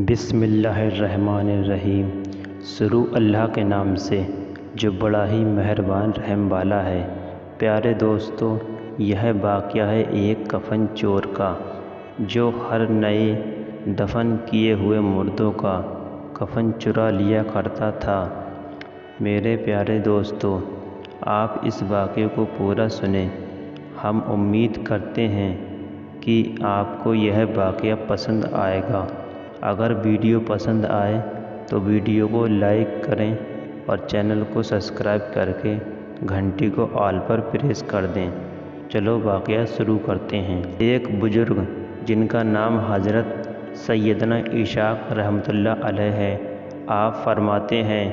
بسم اللہ الرحمن الرحیم۔ شروع اللہ کے نام سے جو بڑا ہی مہربان رحم والا ہے۔ پیارے دوستو، یہ واقعہ ہے ایک کفن چور کا، جو ہر نئے دفن کیے ہوئے مردوں کا کفن چرا لیا کرتا تھا۔ میرے پیارے دوستو، آپ اس واقعے کو پورا سنیں۔ ہم امید کرتے ہیں کہ آپ کو یہ واقعہ پسند آئے گا۔ اگر ویڈیو پسند آئے تو ویڈیو کو لائک کریں اور چینل کو سبسکرائب کر کے گھنٹی کو آل پر پریس کر دیں۔ چلو واقعہ شروع کرتے ہیں۔ ایک بزرگ جن کا نام حضرت سیدنا اسحاق رحمۃ اللہ علیہ ہے، آپ فرماتے ہیں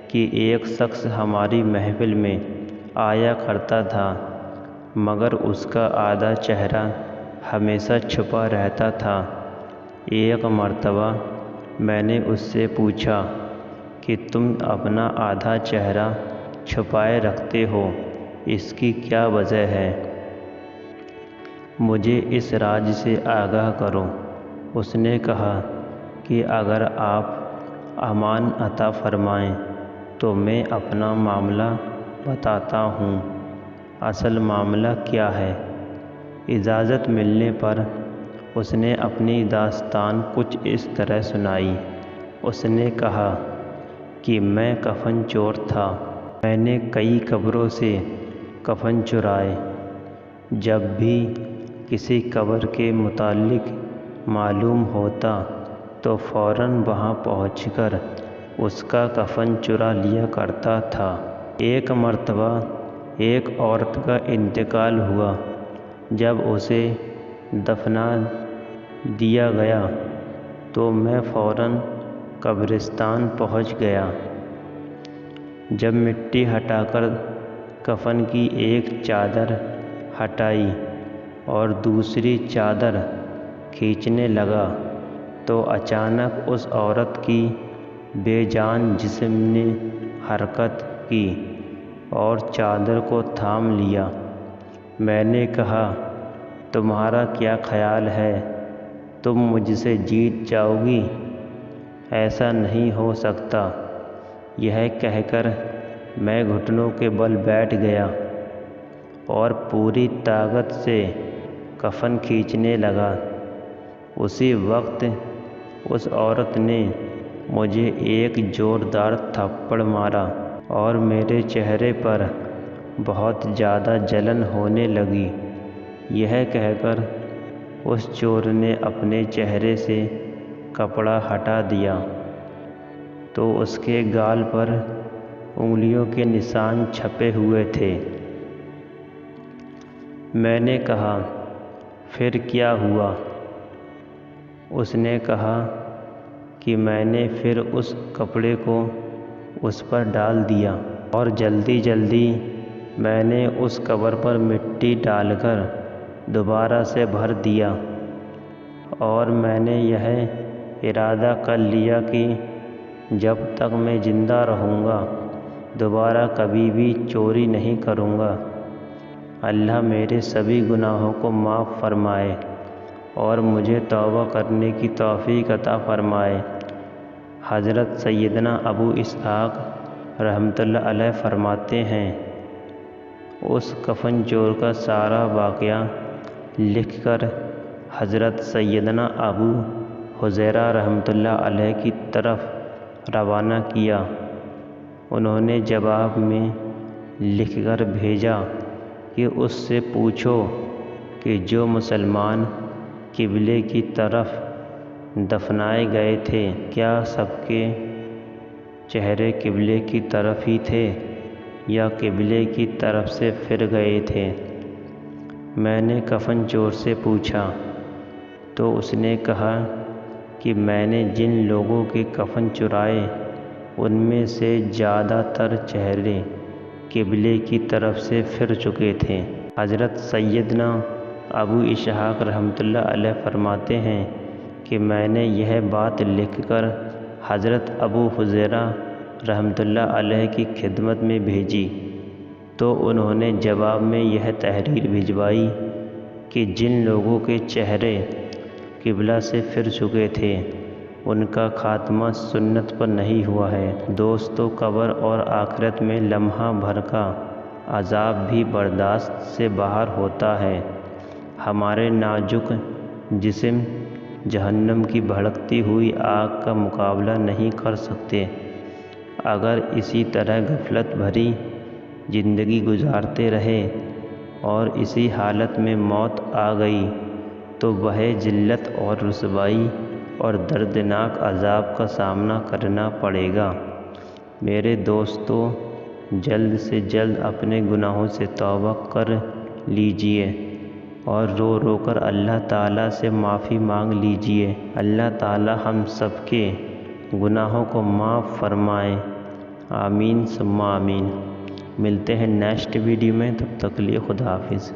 کہ ایک شخص ہماری محفل میں آیا کرتا تھا، مگر اس کا آدھا چہرہ ہمیشہ چھپا رہتا تھا۔ ایک مرتبہ میں نے اس سے پوچھا کہ تم اپنا آدھا چہرہ چھپائے رکھتے ہو، اس کی کیا وجہ ہے؟ مجھے اس راز سے آگاہ کرو۔ اس نے کہا کہ اگر آپ امان عطا فرمائیں تو میں اپنا معاملہ بتاتا ہوں۔ اصل معاملہ کیا ہے؟ اجازت ملنے پر اس نے اپنی داستان کچھ اس طرح سنائی۔ اس نے کہا کہ میں کفن چور تھا۔ میں نے کئی قبروں سے کفن چرائے۔ جب بھی کسی قبر کے متعلق معلوم ہوتا تو فوراً وہاں پہنچ کر اس کا کفن چرا لیا کرتا تھا۔ ایک مرتبہ ایک عورت کا انتقال ہوا۔ جب اسے دفنا دیا گیا تو میں فوراً قبرستان پہنچ گیا۔ جب مٹی ہٹا کر کفن کی ایک چادر ہٹائی اور دوسری چادر کھینچنے لگا تو اچانک اس عورت کی بے جان جسم نے حرکت کی اور چادر کو تھام لیا۔ میں نے کہا، تمہارا کیا خیال ہے؟ تم مجھ سے جیت جاؤ گی؟ ایسا نہیں ہو سکتا۔ یہ کہہ کر میں گھٹنوں کے بل بیٹھ گیا اور پوری طاقت سے کفن کھینچنے لگا۔ اسی وقت اس عورت نے مجھے ایک زوردار تھپڑ مارا اور میرے چہرے پر بہت زیادہ جلن ہونے لگی۔ یہ کہہ کر اس چور نے اپنے چہرے سے کپڑا ہٹا دیا تو اس کے گال پر انگلیوں کے نشان چھپے ہوئے تھے۔ میں نے کہا، پھر کیا ہوا؟ اس نے کہا کہ میں نے پھر اس کپڑے کو اس پر ڈال دیا اور جلدی جلدی میں نے اس قبر پر مٹی ڈال کر دوبارہ سے بھر دیا، اور میں نے یہ ارادہ کر لیا کہ جب تک میں زندہ رہوں گا دوبارہ کبھی بھی چوری نہیں کروں گا۔ اللہ میرے سبھی گناہوں کو معاف فرمائے اور مجھے توبہ کرنے کی توفیق عطا فرمائے۔ حضرت سیدنا ابو اسحاق رحمۃ اللہ علیہ فرماتے ہیں، اس کفن چور کا سارا واقعہ لکھ کر حضرت سیدنا ابو حریرہ رحمۃ اللہ علیہ کی طرف روانہ کیا۔ انہوں نے جواب میں لکھ کر بھیجا کہ اس سے پوچھو کہ جو مسلمان قبلے کی طرف دفنائے گئے تھے، کیا سب کے چہرے قبلے کی طرف ہی تھے یا قبلے کی طرف سے پھر گئے تھے؟ میں نے کفن چور سے پوچھا تو اس نے کہا کہ میں نے جن لوگوں کے کفن چرائے ان میں سے زیادہ تر چہرے قبلے کی طرف سے پھر چکے تھے۔ حضرت سیدنا ابو اسحاق رحمۃ اللہ علیہ فرماتے ہیں کہ میں نے یہ بات لکھ کر حضرت ابو حریرہ رحمۃ اللہ علیہ کی خدمت میں بھیجی تو انہوں نے جواب میں یہ تحریر بھجوائی کہ جن لوگوں کے چہرے قبلہ سے پھر چکے تھے ان کا خاتمہ سنت پر نہیں ہوا ہے۔ دوستو، قبر اور آخرت میں لمحہ بھر کا عذاب بھی برداشت سے باہر ہوتا ہے۔ ہمارے نازک جسم جہنم کی بھڑکتی ہوئی آگ کا مقابلہ نہیں کر سکتے۔ اگر اسی طرح غفلت بھری زندگی گزارتے رہے اور اسی حالت میں موت آ گئی تو وہ ذلت اور رسوائی اور دردناک عذاب کا سامنا کرنا پڑے گا۔ میرے دوستو، جلد سے جلد اپنے گناہوں سے توبہ کر لیجئے اور رو رو کر اللہ تعالیٰ سے معافی مانگ لیجئے۔ اللہ تعالیٰ ہم سب کے گناہوں کو معاف فرمائے۔ آمین ثم آمین۔ ملتے ہیں نیکسٹ ویڈیو میں، تب تک کے لیے خدا حافظ۔